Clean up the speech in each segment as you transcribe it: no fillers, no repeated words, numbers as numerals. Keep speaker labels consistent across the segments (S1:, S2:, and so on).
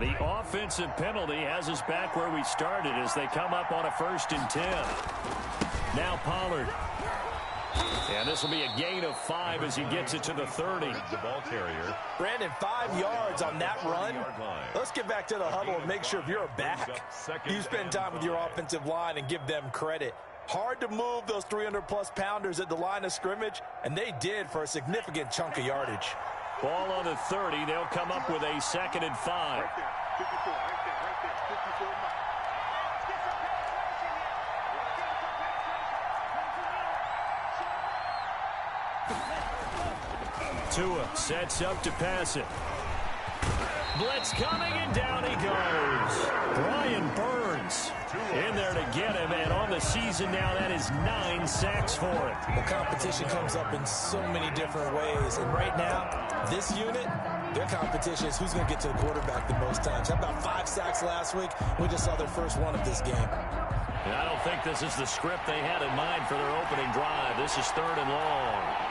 S1: The offensive penalty has us back where we started as they come up on a 1st and 10. Now Pollard. And this will be a gain of 5 as he gets it to the 30.
S2: The ball carrier.
S3: Brandon, 5 yards on that run. Let's get back to the huddle and make sure if you're a back, you spend time with your offensive line and give them credit. Hard to move those 300-plus pounders at the line of scrimmage, and they did for a significant chunk of yardage.
S1: Ball on the 30. They'll come up with a 2nd and 5. Tua sets up to pass it. Blitz coming, and down he goes. Brian Burns in there to get him, and on the season now, that is 9 sacks for him.
S3: Well, competition comes up in so many different ways, and right now, this unit, their competition is who's going to get to the quarterback the most times. How about 5 sacks last week? We just saw their first one of this game.
S1: And I don't think this is the script they had in mind for their opening drive. This is 3rd and long.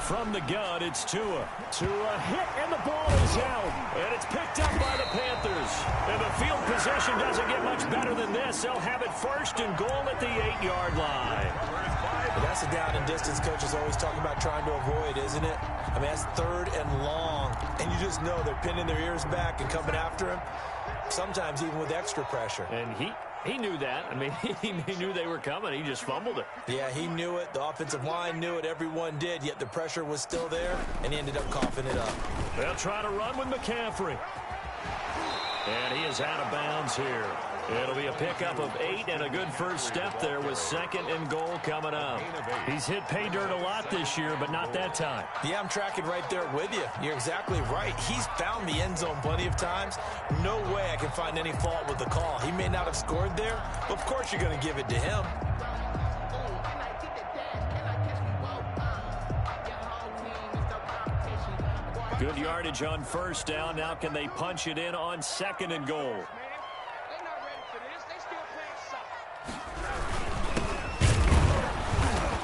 S1: From the gun, it's Tua. Tua hit, and the ball is out. And it's picked up by the Panthers. And the field position doesn't get much better than this. They'll have it 1st and goal at the 8-yard line.
S3: Well, that's a down and distance coaches always talking about trying to avoid, isn't it? I mean, that's 3rd and long. And you just know they're pinning their ears back and coming after him, sometimes even with extra pressure.
S1: And he knew that. I mean, he knew they were coming. He just fumbled it.
S3: Yeah, he knew it. The offensive line knew it. Everyone did, yet the pressure was still there, and he ended up coughing it up.
S1: They'll try to run with McCaffrey. And he is out of bounds here. It'll be a pickup of 8 and a good first step there with 2nd and goal coming up. He's hit pay dirt a lot this year, but not that time.
S3: Yeah, I'm tracking right there with you. You're exactly right. He's found the end zone plenty of times. No way I can find any fault with the call. He may not have scored there, but of course you're going to give it to him.
S1: Good yardage on 1st down. Now can they punch it in on 2nd and goal?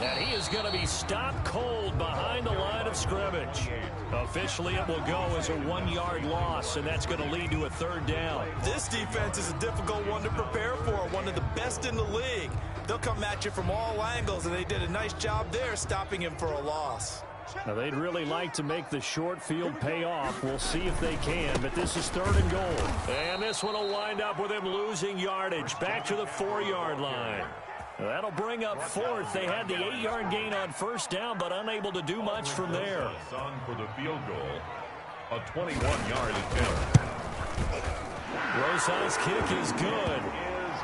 S1: And he is going to be stopped cold behind the line of scrimmage. Officially, it will go as a 1-yard loss, and that's going to lead to a 3rd down.
S3: This defense is a difficult one to prepare for, one of the best in the league. They'll come at you from all angles, and they did a nice job there stopping him for a loss.
S1: Now, they'd really like to make the short field pay off. We'll see if they can, but this is 3rd and goal. And this one will wind up with him losing yardage back to the 4-yard line. That'll bring up 4th. They had the 8-yard gain on 1st down, but unable to do much from there.
S2: On for the field goal, a 21-yard attempt.
S1: Rosas' kick is good.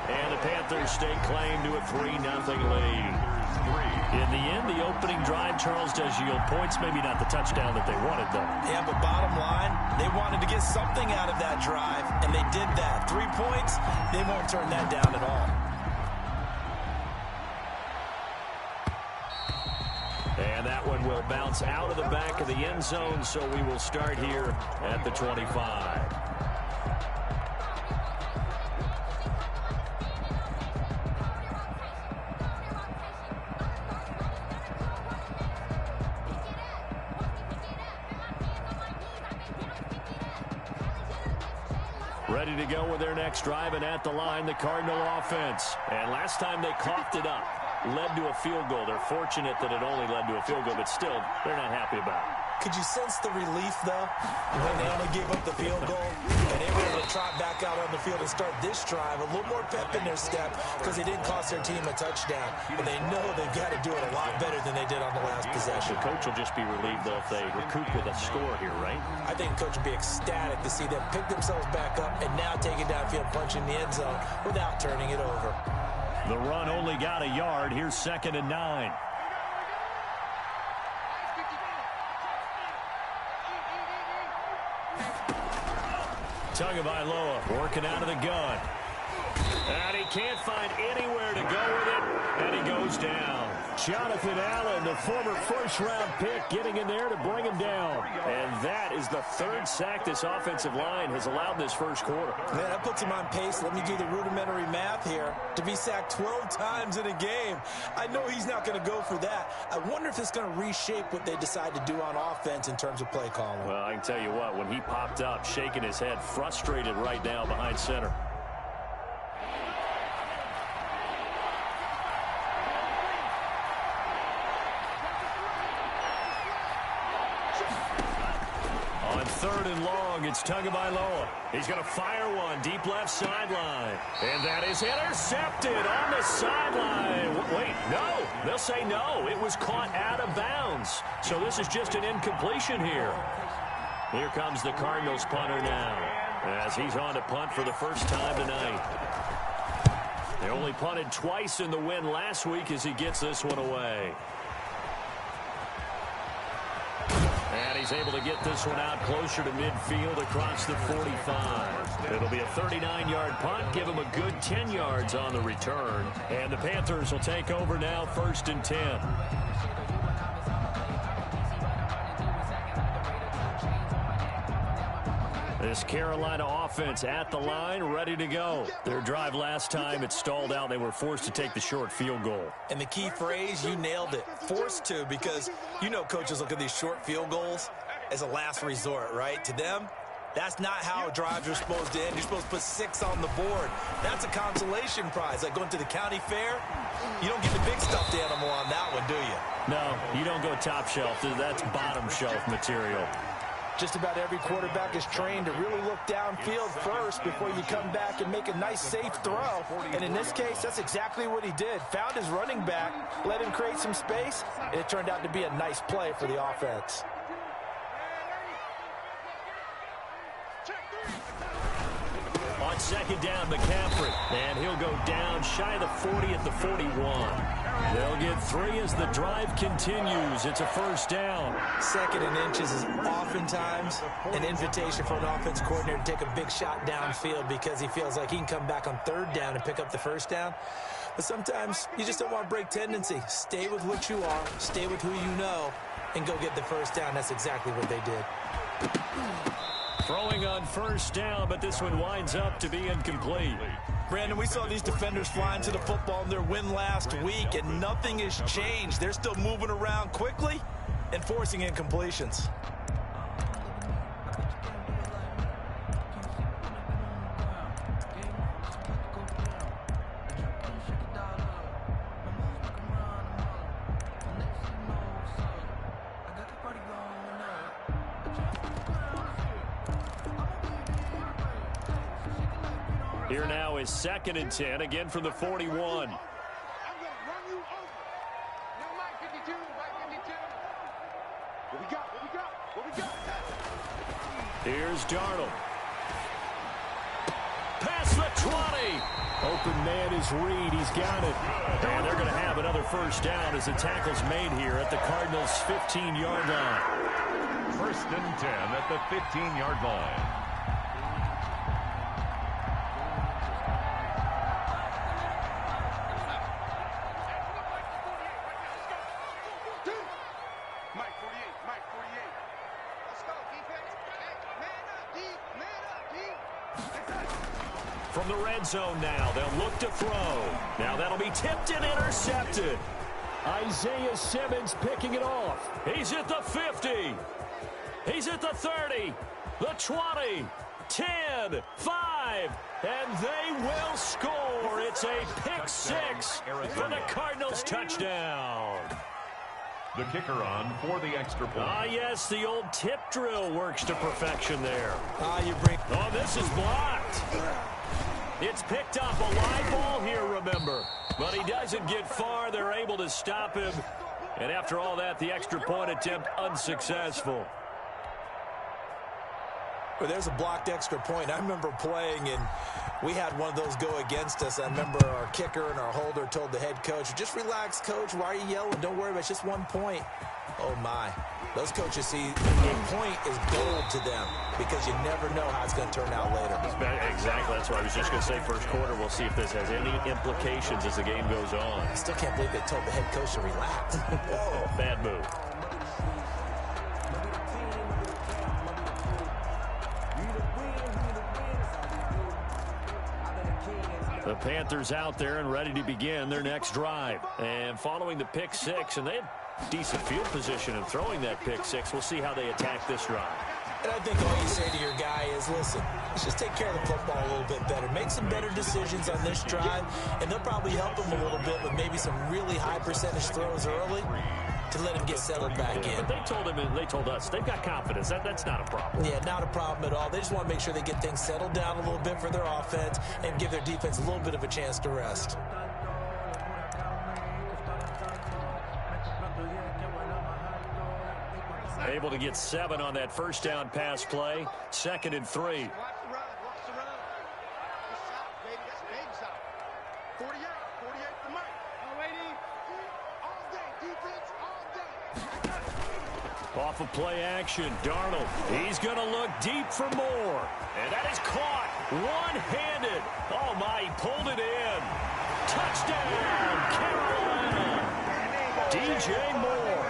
S1: And the Panthers stake claim to a 3-0 lead. In the end, the opening drive, Charles, does yield points. Maybe not the touchdown that they wanted, though.
S3: Yeah, but bottom line, they wanted to get something out of that drive, and they did that. 3 points, they won't turn that down at all.
S1: And that one will bounce out of the back of the end zone, so we will start here at the 25. Ready to go with their next drive, and at the line, the Cardinal offense. And last time they coughed it up, led to a field goal. They're fortunate that it only led to a field goal, but still, they're not happy about it.
S3: Could you sense the relief, though, when they only gave up the field goal and they were able to trot back out on the field and start this drive? A little more pep in their step because they didn't cost their team a touchdown. But they know they've got to do it a lot better than they did on the last possession.
S1: The coach will just be relieved, though, if they recoup with a score here, right?
S3: I think the coach will be ecstatic to see them pick themselves back up and now take it downfield, punching the end zone without turning it over.
S1: The run only got a yard. Here's 2nd and 9. Tagovailoa working out of the gun. And he can't find anywhere to go with it, and he goes down. Jonathan Allen, the former first-round pick, getting in there to bring him down. And that is the third sack this offensive line has allowed this first quarter.
S3: Man, that puts him on pace. Let me do the rudimentary math here. To be sacked 12 times in a game, I know he's not going to go for that. I wonder if it's going to reshape what they decide to do on offense in terms of play calling.
S1: Well, I can tell you what, when he popped up, shaking his head, frustrated right now behind center. Third and long, it's Tagovailoa. He's going to fire one deep left sideline. And that is intercepted on the sideline. Wait, no. They'll say no. It was caught out of bounds. So this is just an incompletion here. Here comes the Cardinals punter now, as he's on to punt for the first time tonight. They only punted twice in the win last week as he gets this one away. And he's able to get this one out closer to midfield across the 45. It'll be a 39-yard punt, give him a good 10 yards on the return. And the Panthers will take over now, 1st and 10. This Carolina offense at the line, ready to go. Their drive last time, it stalled out. They were forced to take the short field goal.
S3: And the key phrase, you nailed it, forced to, because you know coaches look at these short field goals as a last resort, right? To them, that's not how drives are supposed to end. You're supposed to put 6 on the board. That's a consolation prize. Like going to the county fair, you don't get the big stuffed animal on that one, do you?
S1: No, you don't go top shelf. That's bottom shelf material.
S3: Just about every quarterback is trained to really look downfield first before you come back and make a nice, safe throw. And in this case, that's exactly what he did. Found his running back, let him create some space, and it turned out to be a nice play for the offense.
S1: On second down, McCaffrey. And he'll go down shy of the 40 at the 41. They'll get 3 as the drive continues. It's a first down.
S3: 2nd and inches is oftentimes an invitation for an offense coordinator to take a big shot downfield because he feels like he can come back on 3rd down and pick up the first down. But sometimes you just don't want to break tendency. Stay with what you are, stay with who you know, and go get the first down. That's exactly what they did.
S1: Throwing on first down, but this one winds up to be incomplete.
S3: Brandon, we saw these defenders flying to the football in their win last week, and nothing has changed. They're still moving around quickly and forcing incompletions.
S1: Here now is 2nd and 10, again from the 41. Here's Darnold. Past the 20. Open man is Reed. He's got it. And they're going to have another first down as the tackle's made here at the Cardinals' 15-yard line.
S2: 1st and 10 at the 15-yard line.
S1: From the red zone now, they'll look to throw. Now that'll be tipped and intercepted. Isaiah Simmons picking it off. He's at the 50. He's at the 30, the 20, 10, 5, and they will score. It's a pick 6 for the Cardinals touchdown.
S2: The kicker on for the extra point.
S1: Ah, yes, the old tip drill works to perfection there.
S3: Oh,
S1: this is blocked. It's picked up, a live ball here, remember. But he doesn't get far. They're able to stop him. And after all that, the extra point attempt unsuccessful.
S3: Well, there's a blocked extra point. I remember playing, and we had one of those go against us. I remember our kicker and our holder told the head coach, just relax, coach. Why are you yelling? Don't worry about it. It's just 1 point. Oh, my. Those coaches see a point is gold to them. because you never know how it's going to turn out later.
S1: Exactly. That's what I was just going to say. First quarter, we'll see if this has any implications as the game goes on.
S3: I still can't believe they told the head coach to relax.
S1: Whoa, bad move. The Panthers out there and ready to begin their next drive. And following the pick six, and they have decent field position in throwing that pick six. We'll see how they attack this drive.
S3: And I think all you say to your guy is, listen, let's just take care of the football a little bit better. Make some better decisions on this drive, and they'll probably help him a little bit with maybe some really high percentage throws early to let him get settled back in.
S1: But they told him, and they told us, they've got confidence. That's not a problem.
S3: Yeah, not a problem at all. They just want to make sure they get things settled down a little bit for their offense and give their defense a little bit of a chance to rest.
S1: Able to get 7 on that first down pass play. 2nd and 3. Off of play action, Darnold. He's going to look deep for more. And that is caught one-handed. Oh, my, he pulled it in. Touchdown, Carolina. DJ Moore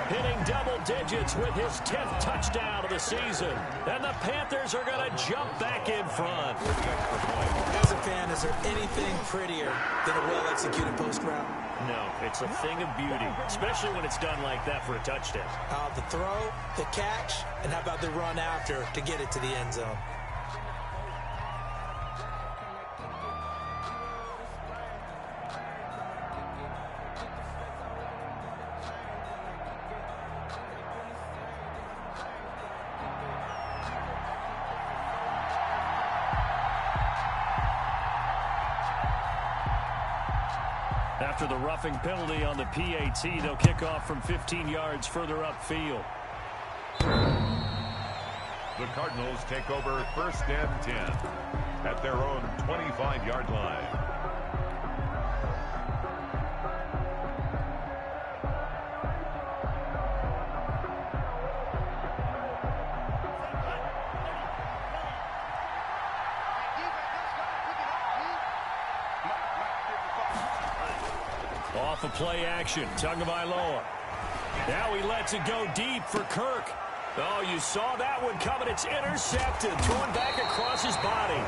S1: hitting double digits with his 10th touchdown of the season. And the Panthers are going to jump back in front.
S3: As a fan, is there anything prettier than a well-executed post route?
S1: No, it's a thing of beauty, especially when it's done like that for a touchdown.
S3: The throw, the catch, and how about the run after to get it to the end zone?
S1: After the roughing penalty on the PAT, they'll kick off from 15 yards further upfield.
S2: The Cardinals take over 1st and 10 at their own 25-yard line.
S1: Off of play action, Tagovailoa. Now he lets it go deep for Kirk. Oh, you saw that one coming. It's intercepted, thrown back across his body.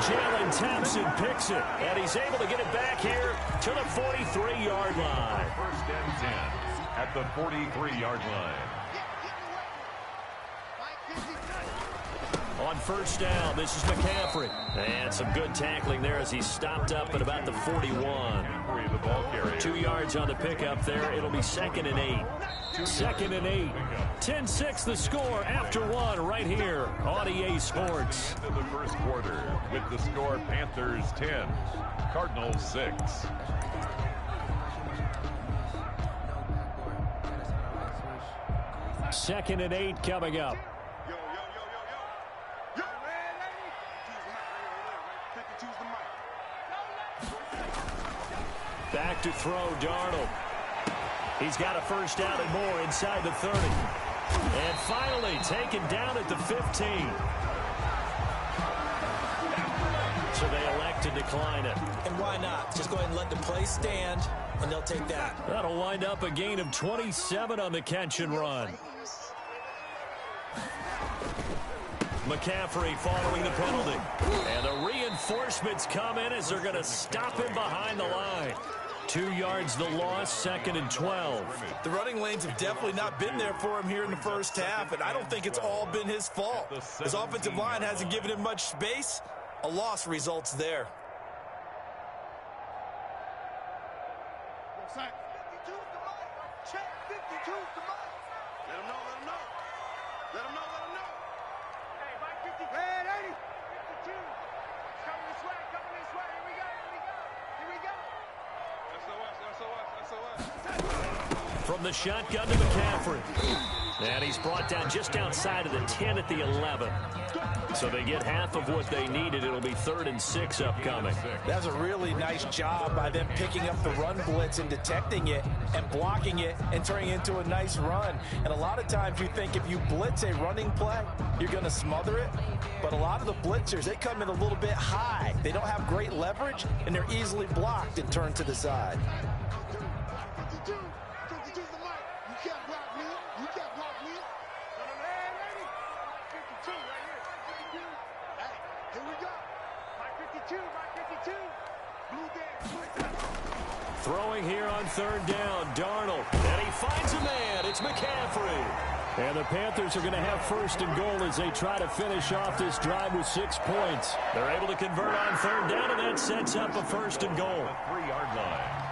S1: Jalen Thompson picks it, and he's able to get it back here to the 43-yard line.
S2: 1st and 10 at the 43-yard line.
S1: On 1st down, this is McCaffrey. And some good tackling there as he stopped up at about the 41.
S2: The ball carrier.
S1: 2 yards on the pickup there. It'll be 2nd and 8. 2nd and 8. 10-6 the score after 1 right here on EA Sports.
S2: Into the first quarter with the score Panthers 10, Cardinals 6.
S1: Second and 8 coming up. Back to throw, Darnold. He's got a first down and more inside the 30. And finally taken down at the 15. So they elect to decline it.
S3: And why not? Just go ahead and let the play stand, and they'll take that.
S1: That'll wind up a gain of 27 on the catch and run. McCaffrey following the penalty. And the reinforcements come in as they're going to stop him behind the line. 2 yards the loss, 2nd and 12.
S3: The running lanes have definitely not been there for him here in the first half, and I don't think it's all been his fault. His offensive line hasn't given him much space. A loss results there.
S1: From the shotgun to McCaffrey. And he's brought down just outside of the 10 at the 11. So they get half of what they needed. It'll be 3rd and 6 upcoming.
S3: That's a really nice job by them picking up the run blitz and detecting it and blocking it and turning it into a nice run. And a lot of times you think if you blitz a running play, you're going to smother it. But a lot of the blitzers, they come in a little bit high. They don't have great leverage, and they're easily blocked and turned to the side.
S1: Throwing here on 3rd down, Darnold. And he finds a man. It's McCaffrey. And the Panthers are going to have 1st and goal as they try to finish off this drive with 6 points. They're able to convert on 3rd down, and that sets up a 1st and goal.
S2: 3-yard line.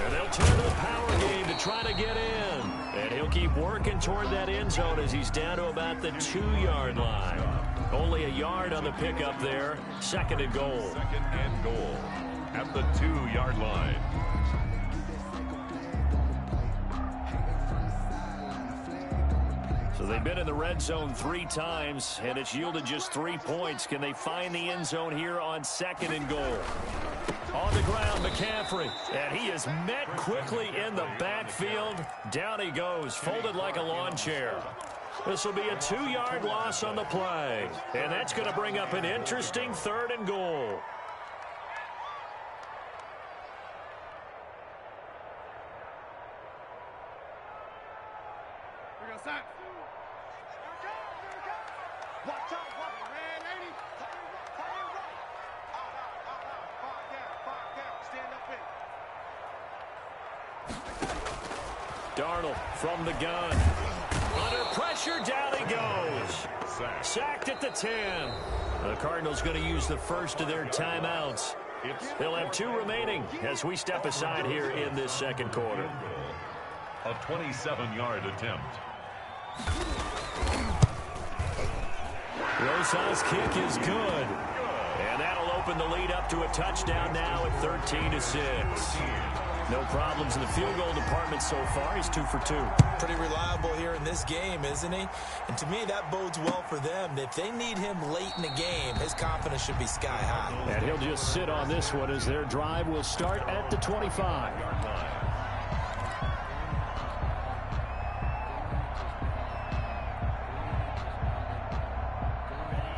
S1: And they'll turn to the power game to try to get in. And he'll keep working toward that end zone as he's down to about the 2-yard line. Only a yard on the pickup there. 2nd and goal.
S2: 2nd and goal at the 2-yard line.
S1: So they've been in the red zone 3 times, and it's yielded just 3 points. Can they find the end zone here on 2nd and goal? On the ground, McCaffrey. And he is met quickly in the backfield. Down he goes, folded like a lawn chair. This will be a 2-yard loss on the play. And that's going to bring up an interesting 3rd and goal. Darnold from the gun. Under pressure, down he goes. Sacked at the 10. The Cardinals going to use the first of their timeouts. They'll have 2 remaining as we step aside here in this 2nd quarter.
S2: A 27-yard attempt.
S1: Rosa's kick is good. And that'll open the lead up to a touchdown now at 13-6. No problems in the field goal department so far. He's 2 for 2.
S3: Pretty reliable here in this game, isn't he? And to me, that bodes well for them. If they need him late in the game, his confidence should be sky high.
S1: And he'll just sit on this one as their drive will start at the 25.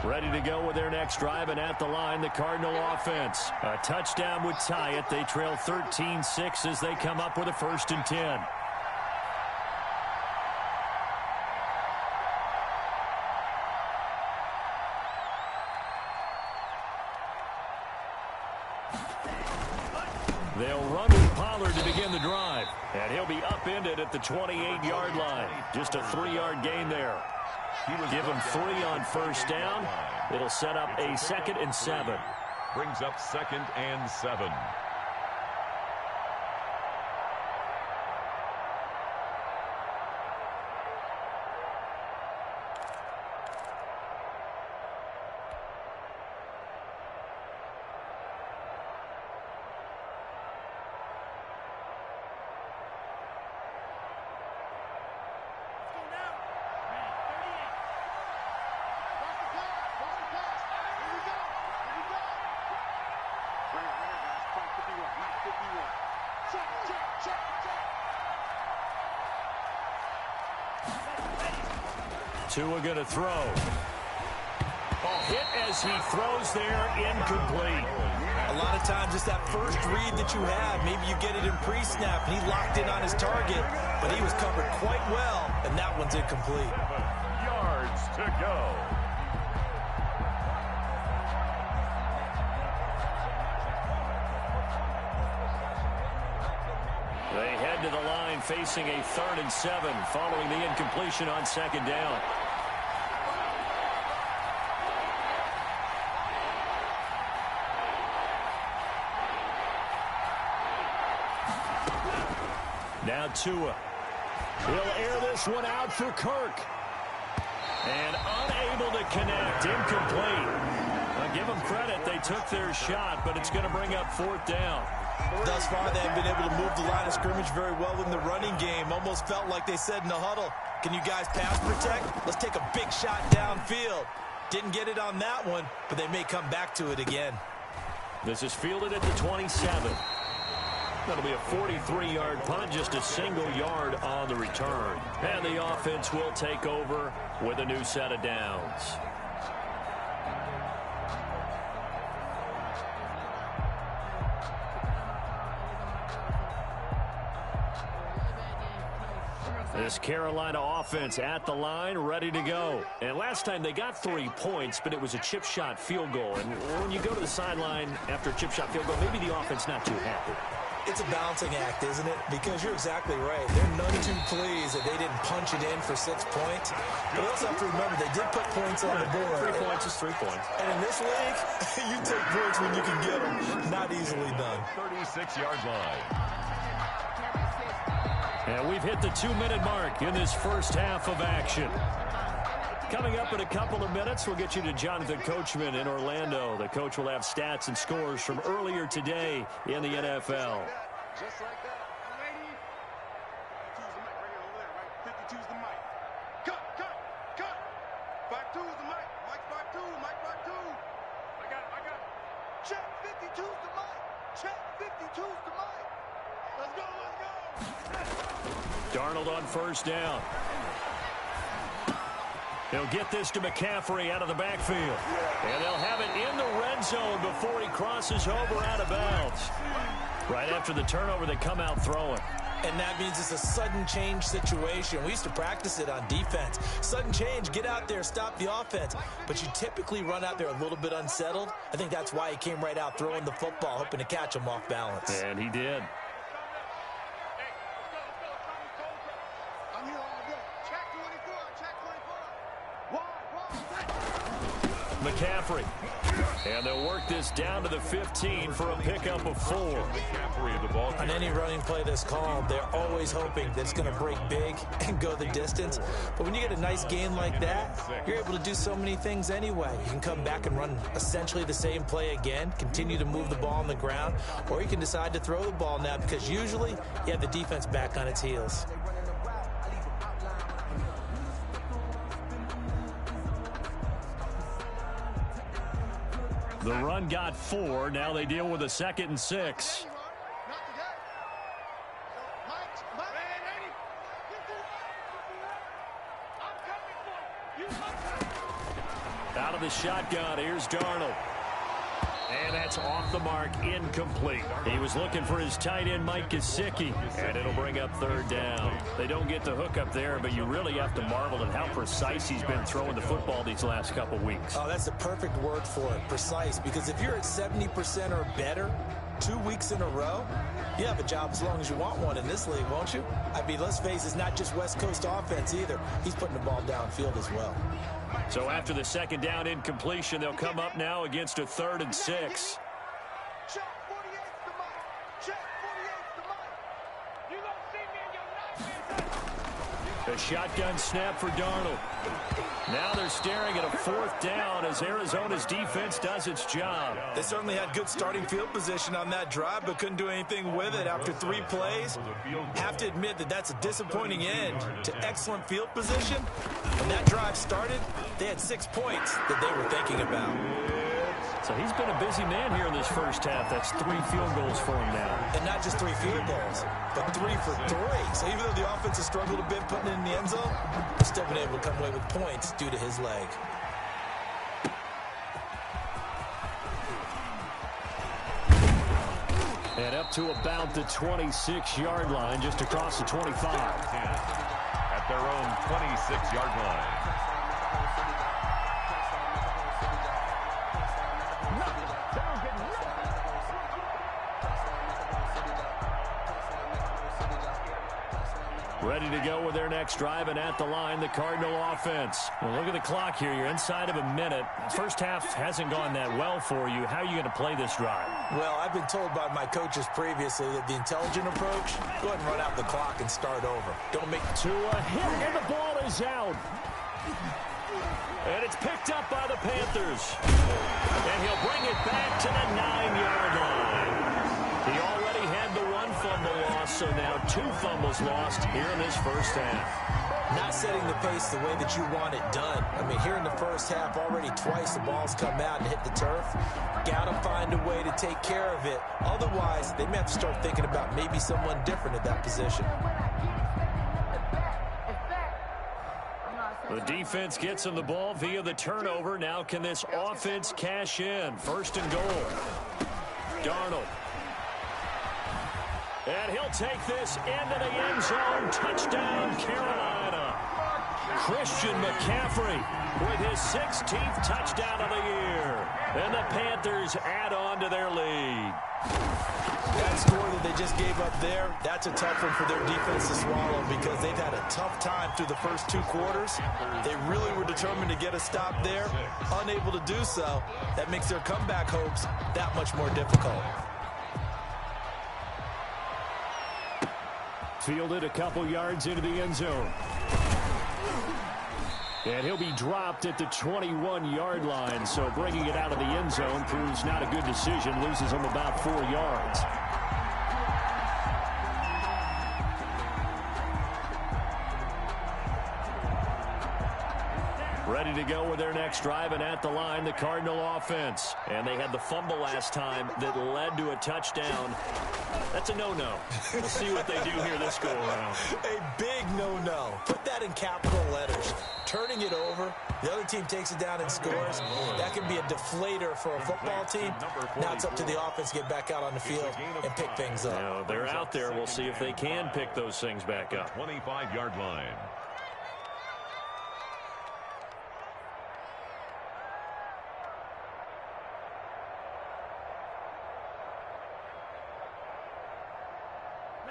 S1: Ready to go with their next drive, and at the line, the Cardinal offense. A touchdown would tie it. They trail 13-6 as they come up with a 1st and 10. They'll run with Pollard to begin the drive, and he'll be upended at the 28-yard line. Just a 3-yard gain there. Give him 3 on 1st down. It'll set up a 2nd and 7.
S2: Brings up 2nd and 7.
S1: Tua going to throw. Ball hit as he throws there, incomplete.
S3: A lot of times it's that first read that you have. Maybe you get it in pre-snap, and he locked in on his target, but he was covered quite well, and that one's incomplete.
S2: 7 yards to go.
S1: They head to the line facing a 3rd and 7 following the incompletion on 2nd down. Now Tua. He'll air this one out for Kirk. And unable to connect. Incomplete. I'll give them credit. They took their shot, but it's going to bring up 4th down.
S3: Thus far, they have been able to move the line of scrimmage very well in the running game. Almost felt like they said in the huddle, can you guys pass protect? Let's take a big shot downfield. Didn't get it on that one, but they may come back to it again.
S1: This is fielded at the 27. That'll be a 43-yard punt, just a single yard on the return. And the offense will take over with a new set of downs. This Carolina offense at the line, ready to go. And last time they got 3 points, but it was a chip shot field goal. And when you go to the sideline after a chip shot field goal, maybe the offense not too happy.
S3: It's a balancing act, isn't it? Because you're exactly right. They're none too pleased that they didn't punch it in for 6 points. But also have to remember, they did put points on the board.
S1: 3 points is 3 points.
S3: And in this league, you take points when you can get them. Not easily done.
S2: 36-yard line.
S1: And we've hit the 2-minute mark in this first half of action. Coming up in a couple of minutes, we'll get you to Jonathan Coachman in Orlando. The coach will have stats and scores from earlier today in the NFL.
S4: Just like that. 52's the mic right here over there, right? 52's the mic. Cut. 52's the mic. Mike 52, Mike 52. I got it. Check 52's the mic. Check 52's the mic. Let's go.
S1: Darnold on first down. He'll get this to McCaffrey out of the backfield. And they'll have it in the red zone before he crosses over out of bounds. Right after the turnover, they come out throwing.
S3: And that means it's a sudden change situation. We used to practice it on defense. Sudden change, get out there, stop the offense. But you typically run out there a little bit unsettled. I think that's why he came right out throwing the football, hoping to catch him off balance.
S1: And he did. McCaffrey. And they'll work this down to the 15 for a pickup of 4.
S3: On any running play that's called, they're always hoping that it's going to break big and go the distance. But when you get a nice gain like that, you're able to do so many things anyway. You can come back and run essentially the same play again, continue to move the ball on the ground, or you can decide to throw the ball now because usually you have the defense back on its heels.
S1: The run got 4. Now they deal with a 2nd and 6. Out of the shotgun, here's Darnold. And that's off the mark, incomplete. He was looking for his tight end, Mike Gesicki, and it'll bring up 3rd down. They don't get the hook up there, but you really have to marvel at how precise he's been throwing the football these last couple weeks.
S3: Oh, that's the perfect word for it, precise, because if you're at 70% or better 2 weeks in a row, you have a job as long as you want one in this league, won't you? I mean, let's face it, it's not just West Coast offense either. He's putting the ball downfield as well.
S1: So after the 2nd down incompletion, they'll come up now against a 3rd and 6.
S4: Check 48's the mic. Check 48's the mic. You gonna see me in your nightmare.
S1: A shotgun snap for Darnold. Now they're staring at a 4th down as Arizona's defense does its job.
S3: They certainly had good starting field position on that drive, but couldn't do anything with it after 3 plays. Have to admit that that's a disappointing end to excellent field position. When that drive started, they had 6 points that they were thinking about.
S1: So he's been a busy man here in this first half. That's 3 field goals for him now.
S3: And not just 3 field goals, but 3 for 3. So even though the offense has struggled a bit putting it in the end zone, they've still been able to come away with points due to his leg.
S1: And up to about the 26-yard line, just across the 25.
S2: At their own 26-yard line.
S1: Ready to go with their next drive, and at the line, the Cardinal offense. Well, look at the clock here. You're inside of a minute. First half hasn't gone that well for you. How are you going to play this drive?
S3: Well, I've been told by my coaches previously that the intelligent approach, go ahead and run out the clock and start over. Don't make
S1: to a hit, and the ball is out. And it's picked up by the Panthers. And he'll bring it back to the 9-yard line. He already had the one fumble loss, so now 2 fumbles lost here in this first half.
S3: Not setting the pace the way that you want it done. I mean, here in the first half, already twice the ball's come out and hit the turf. Got to find a way to take care of it. Otherwise, they may have to start thinking about maybe someone different at that position.
S1: The defense gets him the ball via the turnover. Now can this offense cash in? First and goal. Darnold. And he'll take this into the end zone. Touchdown, Carolina. Christian McCaffrey with his 16th touchdown of the year. And the Panthers add on to their lead.
S3: That score that they just gave up there, that's a tough one for their defense to swallow because they've had a tough time through the first 2 quarters. They really were determined to get a stop there, unable to do so. That makes their comeback hopes that much more difficult.
S1: Fielded a couple yards into the end zone. And he'll be dropped at the 21-yard line, so bringing it out of the end zone proves not a good decision. Loses him about 4 yards. Ready to go with their next drive, and at the line, the Cardinal offense. And they had the fumble last time that led to a touchdown. That's a no-no. We'll see what they do here this go-around.
S3: A big no-no. Put that in capital letters. Turning it over, the other team takes it down and scores. That can be a deflator for a football team. Now it's up to the offense to get back out on the field and pick things up.
S1: Now, they're out there. We'll see if they can pick those things back up.
S2: 25-yard line.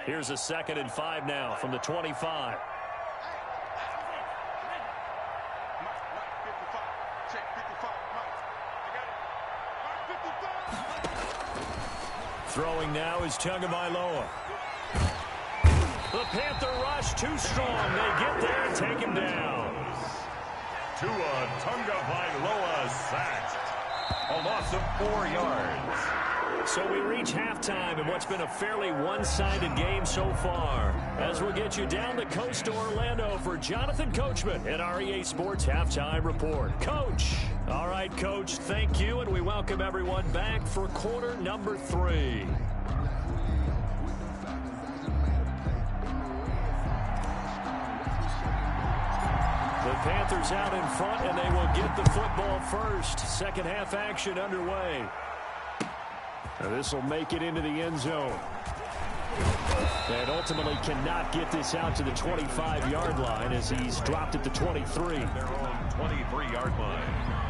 S1: Here's a 2nd and 5 now from the 25. Throwing now is Tagovailoa. The Panther rush too strong. They get there and take him down.
S2: Tua Tagovailoa sacked. A loss of 4 yards.
S1: So we reach halftime in what's been a fairly one-sided game so far. As we'll get you down the coast to Orlando for Jonathan Coachman at our EA Sports Halftime Report. Coach. All right, Coach, thank you, and we welcome everyone back for quarter number 3. The Panthers out in front, and they will get the football first. Second half action underway. This will make it into the end zone. And ultimately cannot get this out to the 25-yard line as he's dropped at the 23.
S2: Their own 23-yard line.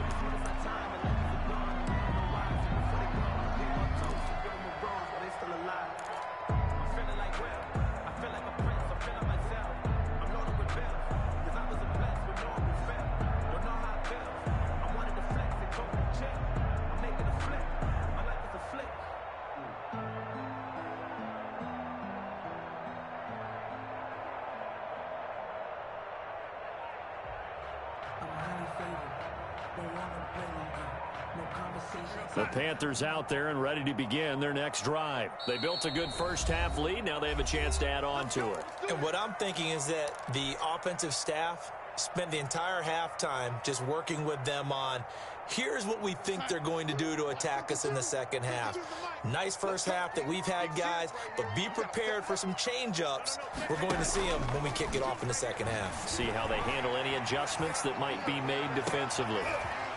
S1: The Panthers out there and ready to begin their next drive. They built a good first half lead. Now they have a chance to add on to it.
S3: And what I'm thinking is that the offensive staff spent the entire halftime just working with them on, here's what we think they're going to do to attack us in the second half. Nice first half that we've had, guys, but be prepared for some change-ups. We're going to see them when we kick it off in the second half.
S1: See how they handle any adjustments that might be made defensively.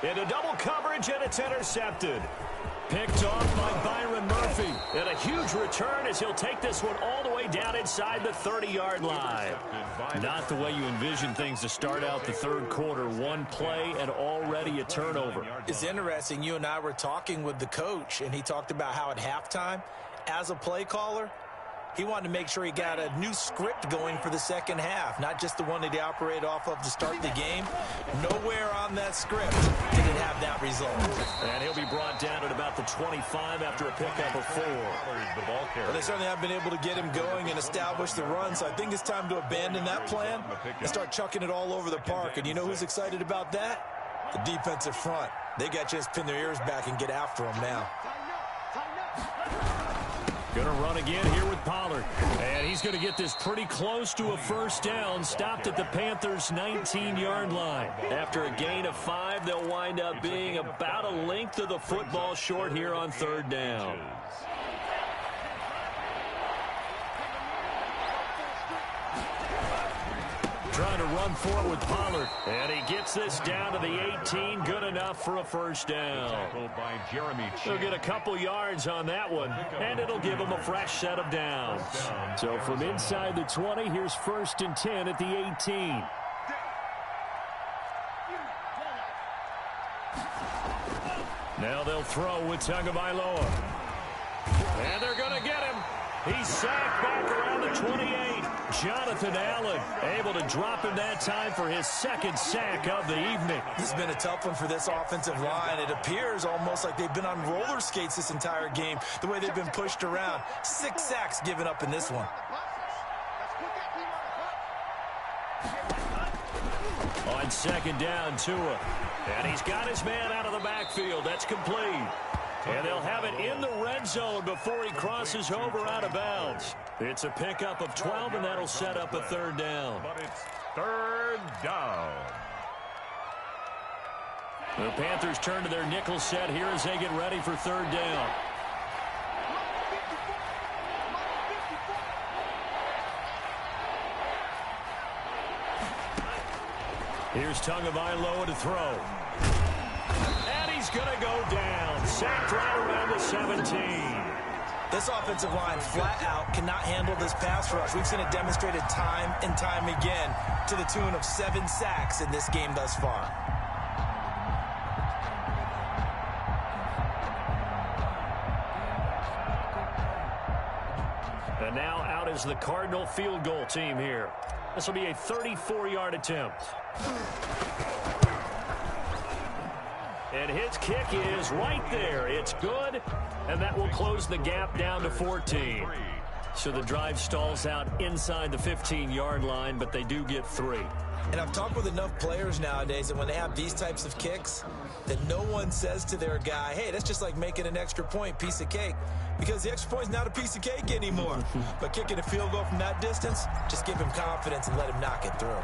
S1: Into double coverage, and it's intercepted. Picked off by Byron Murphy. And a huge return as he'll take this one all the way down inside the 30-yard line. Not the way you envision things to start out the third quarter. One play and already a turnover.
S3: It's interesting. You and I were talking with the coach, and he talked about how at halftime, as a play caller, He wanted to make sure he got a new script going for the second half, not just the one that he operated off of to start the game. Nowhere on that script did it have that result.
S1: And he'll be brought down at about the 25 after a pickup of 4.
S3: Well, they certainly have been able to get him going and establish the run, so I think it's time to abandon that plan and start chucking it all over the park. And you know who's excited about that? The defensive front. They got a chance to pin their ears back and get after him now.
S1: Going to run again here with Pollard. And he's going to get this pretty close to a first down. Stopped at the Panthers' 19-yard line. After a gain of 5, they'll wind up being about a length of the football short here on third down. Trying to run for it with Pollard. And he gets this down to the 18. Good enough for a first down. He'll get a couple yards on that one, and it'll give him a fresh set of downs. So from inside the 20, here's 1st and 10 at the 18. Now they'll throw with Tagovailoa. And they're going to get him. He's sacked back around the 28. Jonathan Allen able to drop him that time for his 2nd sack of the evening.
S3: This has been a tough one for this offensive line. It appears almost like they've been on roller skates this entire game, the way they've been pushed around. 6 sacks given up in this one.
S1: On 2nd down, Tua. And he's got his man out of the backfield. That's complete. And they'll have it in the red zone before he crosses over out of bounds. It's a pickup of 12, and that'll set up a 3rd down.
S2: But it's 3rd down.
S1: The Panthers turn to their nickel set here as they get ready for 3rd down. Here's Tagovailoa to throw. And he's going to go down. Sacked right around the 17.
S3: This offensive line flat out cannot handle this pass rush. We've seen it demonstrated time and time again to the tune of 7 sacks in this game thus far.
S1: And now out is the Cardinal field goal team here. This will be a 34-yard attempt. And his kick is right there. It's good, and that will close the gap down to 14. So the drive stalls out inside the 15-yard line, but they do get 3.
S3: And I've talked with enough players nowadays that when they have these types of kicks, that no one says to their guy, hey, that's just like making an extra point, piece of cake. Because the extra point's not a piece of cake anymore. But kicking a field goal from that distance, just give him confidence and let him knock it through.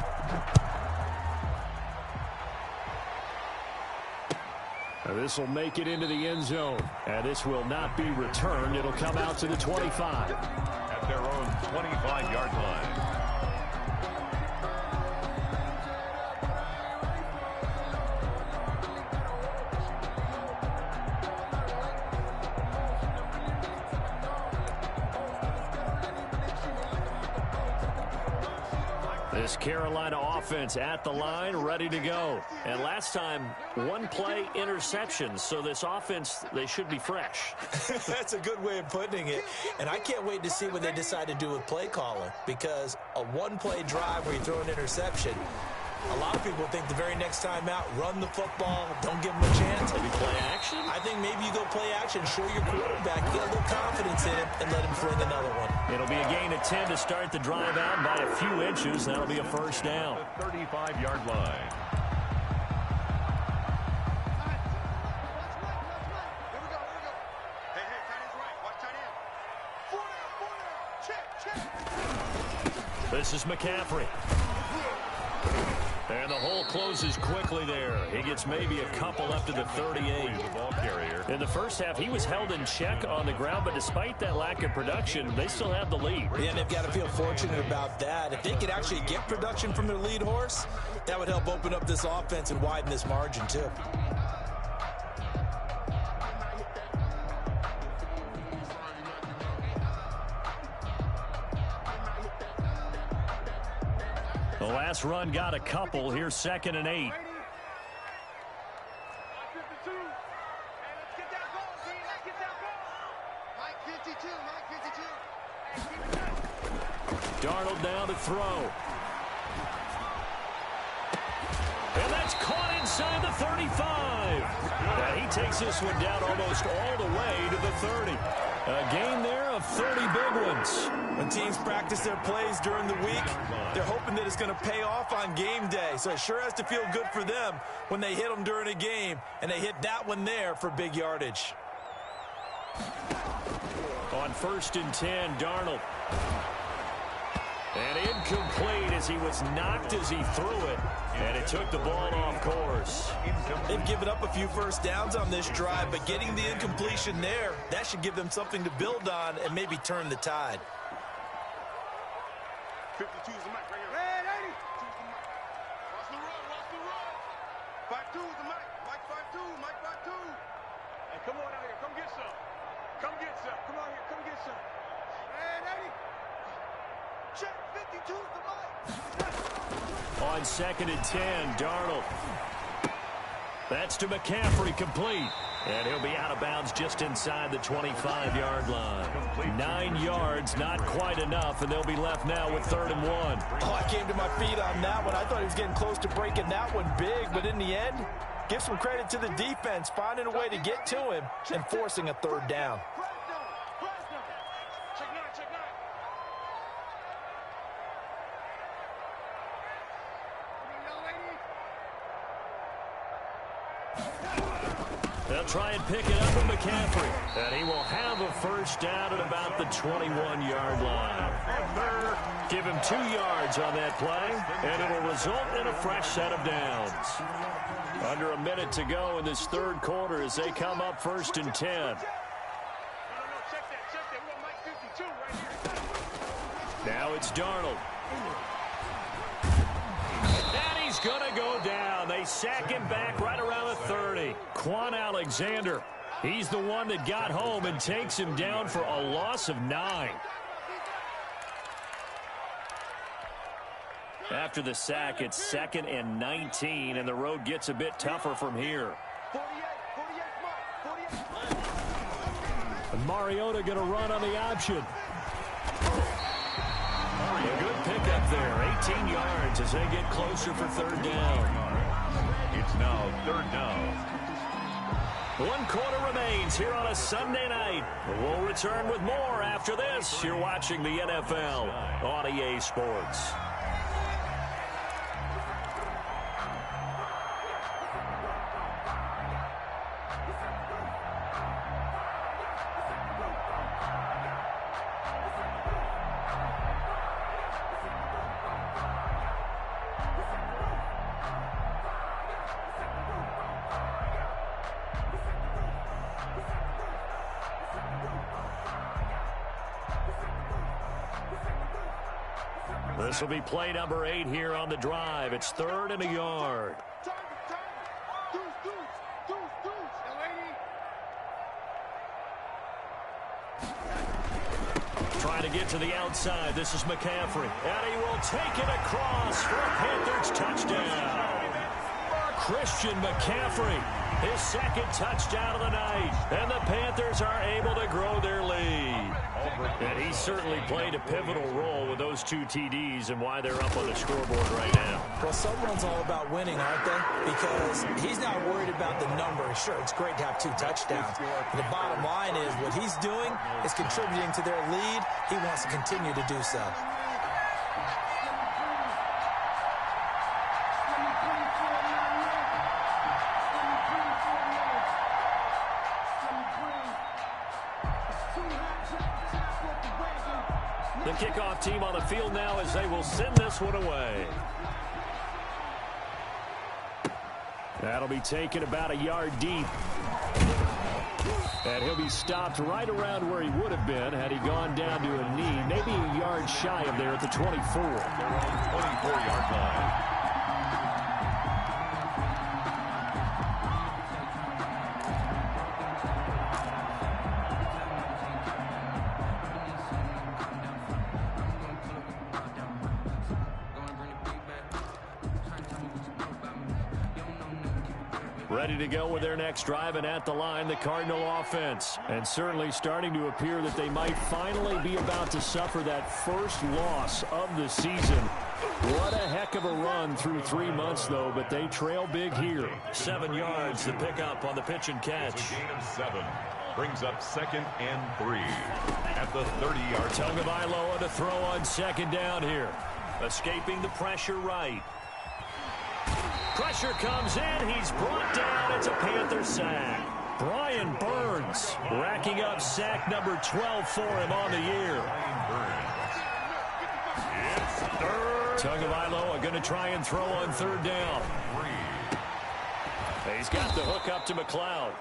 S1: This will make it into the end zone. And this will not be returned. It'll come out to the 25.
S2: At their own 25-yard line.
S1: This Carolina offense at the line, ready to go. And last time, 1 play interception. So this offense, they should be fresh.
S3: That's a good way of putting it. And I can't wait to see what they decide to do with play calling. Because a 1-play drive where you throw an interception, a lot of people think the very next time out, run the football, don't give them a chance.
S1: Maybe play action?
S3: I think maybe you go play action, show your quarterback, get a little confidence in him, and let him fling another one.
S1: It'll be a gain of 10 to start the drive out by a few inches. That'll be a first down.
S2: The 35-yard line.
S1: This is McCaffrey. And the hole closes quickly there. He gets maybe a couple up to the 38. In the first half, he was held in check on the ground, but despite that lack of production, they still have the lead.
S3: Yeah, and they've got to feel fortunate about that. If they could actually get production from their lead horse, that would help open up this offense and widen this margin, too.
S1: The last run got a couple. Here's 2nd and 8. Darnold now to throw. And that's caught inside the 35. And he takes this one down almost all the way to the 30. A gain there of 30 big ones.
S3: When teams practice their plays during the week, they're hoping that it's going to pay off on game day. So it sure has to feel good for them when they hit them during a game, and they hit that one there for big yardage.
S1: On 1st and 10, Darnold. And incomplete as he was knocked as he threw it. And it took the ball off course.
S3: They've given up a few first downs on this drive, but getting the incompletion there, that should give them something to build on and maybe turn the tide.
S4: 52 is the mic right here. Red 80. 2 is the mic. Watch the run, watch the run. 52 is the mic. Mike 52, Mike 52. Hey, come on out here. Come get some. Come get some. Come on here. Come get some. Red 80. Check 52 is the mic.
S1: On 2nd and 10, Darnold. That's to McCaffrey, complete. And he'll be out of bounds just inside the 25-yard line. 9 yards, not quite enough, and they'll be left now with 3rd and 1.
S3: Oh, I came to my feet on that one. I thought he was getting close to breaking that one big, but in the end, give some credit to the defense, finding a way to get to him and forcing a 3rd down.
S1: They'll try and pick it up with McCaffrey. And he will have a first down at about the 21-yard line. Give him 2 yards on that play, and it'll result in a fresh set of downs. Under a minute to go in this 3rd quarter as they come up 1st and 10. Now it's Darnold. And he's going to go down. They sack him back right around the 30. Quan Alexander, he's the one that got home and takes him down for a loss of 9. After the sack, it's 2nd and 19, and the road gets a bit tougher from here. And Mariota going to run on the option. A good pickup there, 18 yards as they get closer for 3rd down.
S2: It's now 3rd down.
S1: 1 quarter remains here on a Sunday night. We'll return with more after this. You're watching the NFL on EA Sports. This will be play number 8 here on the drive. It's 3rd and a yard. Trying to get to the outside. This is McCaffrey. And he will take it across for a Panthers touchdown. Christian McCaffrey, his 2nd touchdown of the night. And the Panthers are able to grow their lead. And he certainly played a pivotal role with those 2 TDs and why they're up on the scoreboard right now.
S3: Well, someone's all about winning, aren't they? Because he's not worried about the numbers. Sure, it's great to have 2 touchdowns. But the bottom line is what he's doing is contributing to their lead. He wants to continue to do so.
S1: The kickoff team on the field now as they will send this one away. That'll be taken about a yard deep. And he'll be stopped right around where he would have been had he gone down to a knee, maybe a yard shy of there at the 24.
S2: 24-yard line.
S1: Ready to go with their next drive, and at the line, the Cardinal offense. And certainly starting to appear that they might finally be about to suffer that first loss of the season. What a heck of a run through 3 months, though, but they trail big here. 7 yards to pick up on the pitch and catch.
S2: It's a gain of 7. Brings up 2nd and 3 at the 30-yard line.
S1: Tagovailoa to throw on 2nd down here. Escaping the pressure right. Pressure comes in. He's brought down. It's a Panther sack. Brian Burns racking up sack number 12 for him on the year.
S2: It's 3rd.
S1: Tagovailoa going to try and throw on 3rd down. He's got the hook up to McLeod.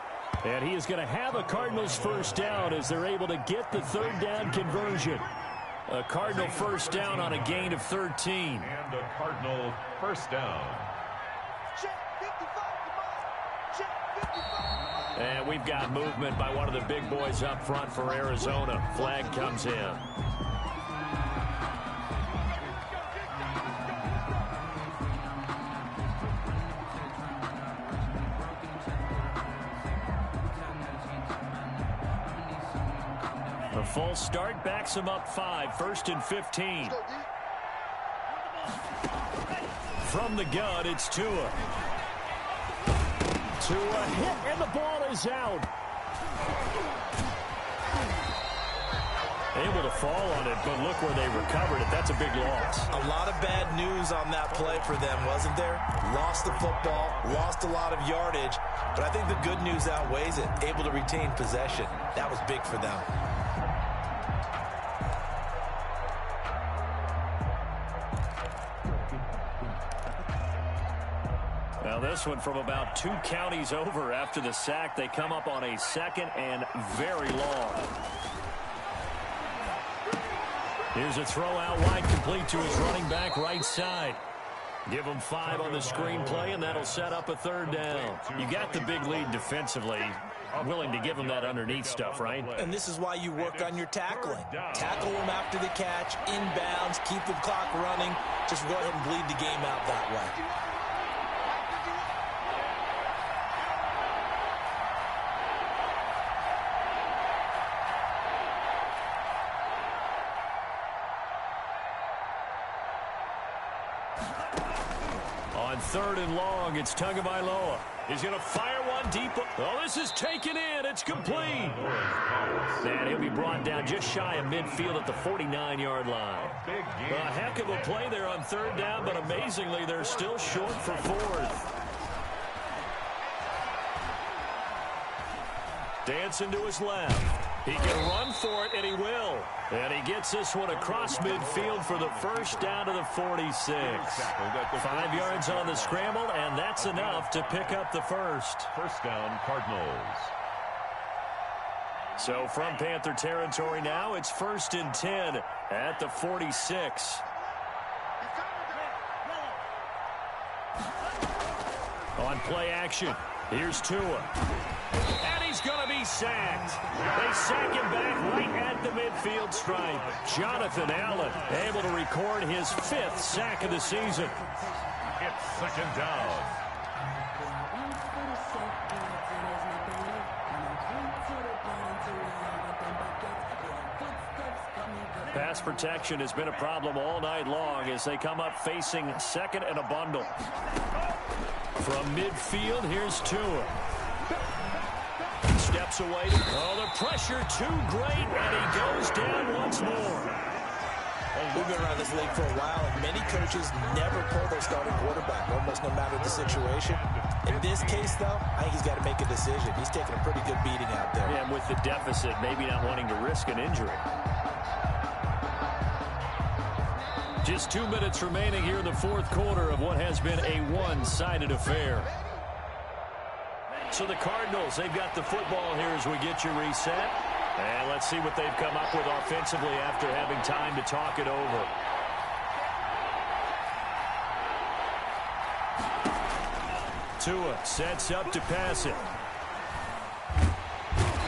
S1: And he is going to have a Cardinals first down as they're able to get the 3rd down conversion. A Cardinal first down on a gain of 13.
S2: And a Cardinal first down.
S1: And we've got movement by one of the big boys up front for Arizona. Flag comes in. A full start backs him up 5. 1st and 15. From the gun, it's Tua. Tua hit, and the ball is out. Able to fall on it, but look where they recovered it. That's a big loss.
S3: A lot of bad news on that play for them, wasn't there? Lost the football, lost a lot of yardage, but I think the good news outweighs it. Able to retain possession. That was big for them.
S1: Now this one from about 2 counties over after the sack. They come up on a 2nd and very long. Here's a throw out wide, complete to his running back right side. Give him 5 on the screenplay, and that'll set up a 3rd down. You got the big lead defensively. Willing to give him that underneath stuff, right?
S3: And this is why you work on your tackling. Tackle him after the catch, inbounds, keep the clock running. Just go ahead and bleed the game out that way.
S1: On 3rd and long, it's Tagovailoa. He's going to fire one deep. Oh, this is taken in. It's complete. And he'll be brought down just shy of midfield at the 49-yard line. A heck of a play there on 3rd down, but amazingly, they're still short for 4th. Dancing to his left. He can run for it, and he will. And he gets this one across midfield for the first down to the 46. 5 yards on the scramble, and that's enough to pick up the first.
S2: First down, Cardinals.
S1: So from Panther territory now, it's 1st and 10 at the 46. On play action, here's Tua. And he's going to be sacked. They sack him back right at the midfield stripe. Jonathan Allen able to record his 5th sack of the season.
S2: It's 2nd down.
S1: Pass protection has been a problem all night long as they come up facing 2nd and a bundle. From midfield, here's Tua. Steps away. Oh, the pressure too great, and he goes down once more.
S3: We've been around this league for a while, and many coaches never pull their starting quarterback, almost no matter the situation. In this case, though, I think he's got to make a decision. He's taking a pretty good beating out there.
S1: Yeah, and with the deficit, maybe not wanting to risk an injury. Just 2 minutes remaining here in the 4th quarter of what has been a one-sided affair. So the Cardinals, they've got the football here as we get you reset. And let's see what they've come up with offensively after having time to talk it over. Tua sets up to pass it.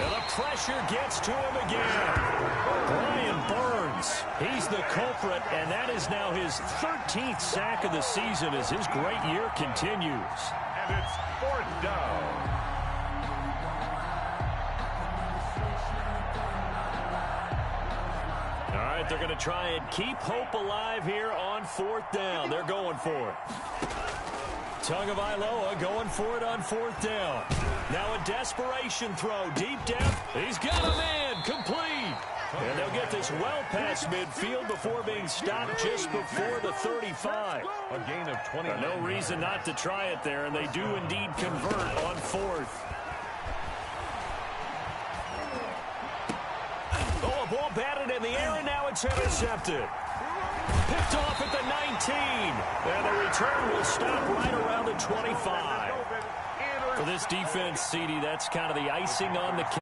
S1: And the pressure gets to him again. Brian Burns, he's the culprit, and that is now his 13th sack of the season as his great year continues.
S2: And it's 4th down.
S1: All right, they're going to try and keep hope alive here on 4th down. They're going for it. Tagovailoa going for it on 4th down. Now a desperation throw, deep depth. He's got a man, complete. And they'll get this well past midfield before being stopped just before the 35.
S2: A gain of 20.
S1: No reason not to try it there, and they do indeed convert on 4th. Oh, a ball batted in the air, and now it's intercepted. Picked off at the 19. And the return will stop right around the 25. For this defense, CD, that's kind of the icing on the cake.